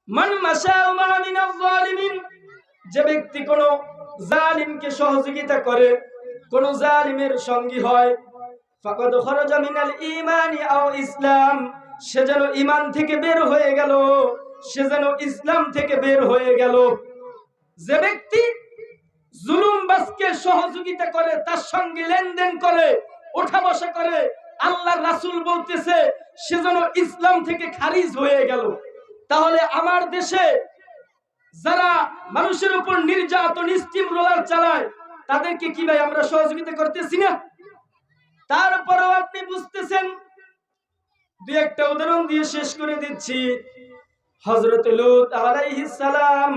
মান মাশাউ মা মিনাজ জালিমিন, যে ব্যক্তি কোন জালিমকে সহযোগিতা করে, কোন জালিমের সঙ্গী হয়, ফাকাদ খারাজা মিনাল ঈমানি আও ইসলাম, সে যেন ঈমান থেকে বের হয়ে গেল, সে যেন ইসলাম থেকে বের হয়ে গেল। যে ব্যক্তি জুলুমবাজকে সহযোগিতা করে, তার সঙ্গে লেনদেন করে, ওঠা বসা করে, আল্লাহর রাসূল বলতেছে সে যেন ইসলাম থেকে খারিজ হয়ে গেল। তাহলে আমার দেশে যারা মানুষের উপর নির্যাতন স্টিম রোলার চালায়, তাদেরকে কি ভাই আমরা সহযোগিতা করতেছি না? তারপরেও আপনি বুঝতেছেন। দুই একটা উদাহরণ দিয়ে শেষ করে দিচ্ছি। হযরত লূত আলাইহিস সালাম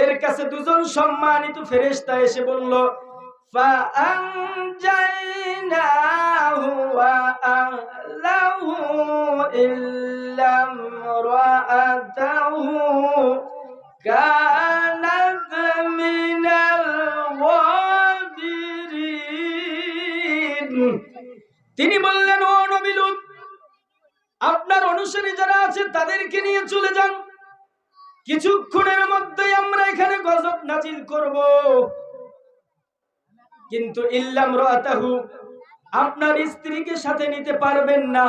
এর কাছে দুজন সম্মানিত ফেরেশতা এসে বলল, ফাআনজাইনাহু ওয়া আহলাহু ইল্লা ইমরাআতাহু কানাত মিনাল গাবিরিন। তিনি বললেন, ও নবী লূত, আপনার অনুসারী যারা আছে তাদেরকে নিয়ে চলে যান, কিছুক্ষণের মধ্যেই আমরা এখানে গজব নাজিল করব। কিন্তু ইল্লা ইমরাআতাহু, আপনার স্ত্রীকে সাথে নিতে পারবেন না।